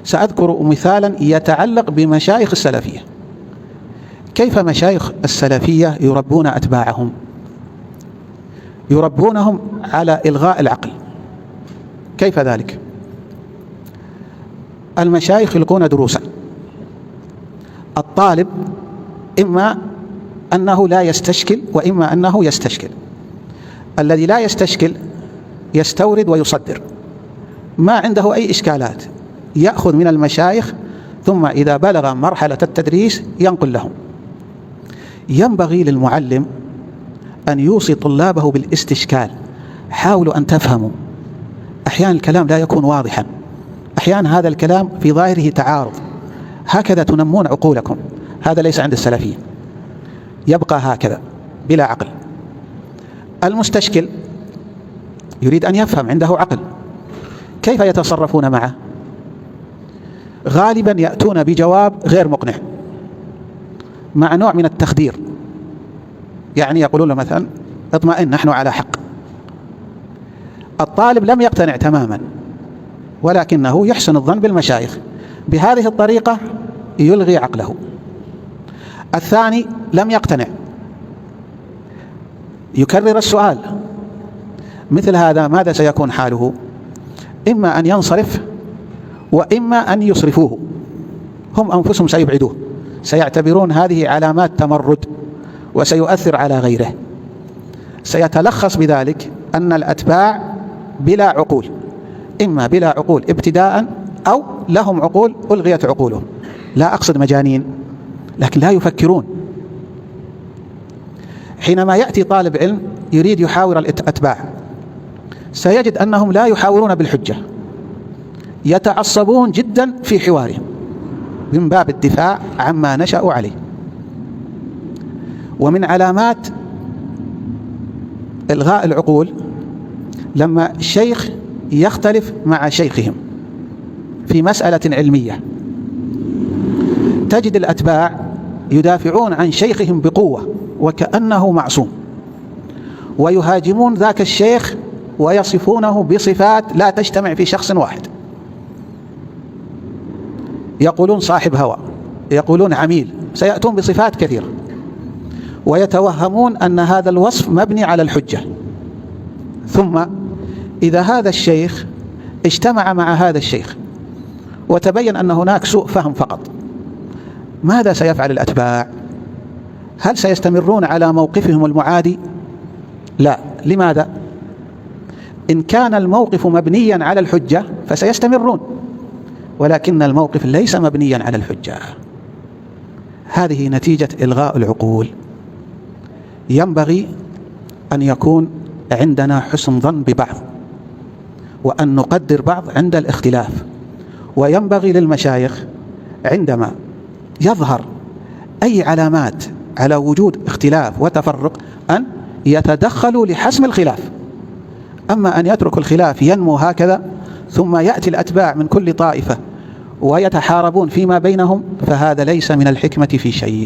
سأذكر مثالا يتعلق بمشايخ السلفية. كيف مشايخ السلفية يربون أتباعهم؟ يربونهم على إلغاء العقل. كيف ذلك؟ المشايخ يلقون دروسا، الطالب إما أنه لا يستشكل وإما أنه يستشكل. الذي لا يستشكل يستورد ويصدر، ما عنده أي إشكالات، يأخذ من المشايخ ثم إذا بلغ مرحلة التدريس ينقل لهم. ينبغي للمعلم أن يوصي طلابه بالاستشكال، حاولوا أن تفهموا. أحيانا الكلام لا يكون واضحا، أحيانا هذا الكلام في ظاهره تعارض، هكذا تنمون عقولكم. هذا ليس عند السلفيين، يبقى هكذا بلا عقل. المستشكل يريد أن يفهم، عنده عقل، كيف يتصرفون معه؟ غالبا يأتون بجواب غير مقنع مع نوع من التخدير، يعني يقولون له مثلا اطمئن نحن على حق. الطالب لم يقتنع تماما ولكنه يحسن الظن بالمشايخ، بهذه الطريقة يلغي عقله. الثاني لم يقتنع، يكرر السؤال. مثل هذا ماذا سيكون حاله؟ إما أن ينصرف وإما أن يصرفوه، هم أنفسهم سيبعدوه، سيعتبرون هذه علامات تمرد وسيؤثر على غيره. سيتلخص بذلك أن الأتباع بلا عقول، إما بلا عقول ابتداء أو لهم عقول ألغيت عقولهم. لا أقصد مجانين، لكن لا يفكرون. حينما يأتي طالب علم يريد يحاور الأتباع سيجد أنهم لا يحاورون بالحجة، يتعصبون جدا في حوارهم من باب الدفاع عما نشأوا عليه. ومن علامات إلغاء العقول لما الشيخ يختلف مع شيخهم في مسألة علمية، تجد الأتباع يدافعون عن شيخهم بقوة وكأنه معصوم، ويهاجمون ذاك الشيخ ويصفونه بصفات لا تجتمع في شخص واحد. يقولون صاحب هوى، يقولون عميل، سيأتون بصفات كثيرة، ويتوهمون أن هذا الوصف مبني على الحجة. ثم إذا هذا الشيخ اجتمع مع هذا الشيخ وتبين أن هناك سوء فهم فقط، ماذا سيفعل الأتباع؟ هل سيستمرون على موقفهم المعادي؟ لا. لماذا؟ إن كان الموقف مبنيا على الحجة فسيستمرون، ولكن الموقف ليس مبنيا على الحجة. هذه نتيجة إلغاء العقول. ينبغي أن يكون عندنا حسن ظن ببعض، وأن نقدر بعض عند الاختلاف. وينبغي للمشايخ عندما يظهر أي علامات على وجود اختلاف وتفرق أن يتدخلوا لحسم الخلاف. أما أن يترك الخلاف ينمو هكذا ثم يأتي الأتباع من كل طائفة ويتحاربون فيما بينهم، فهذا ليس من الحكمة في شيء.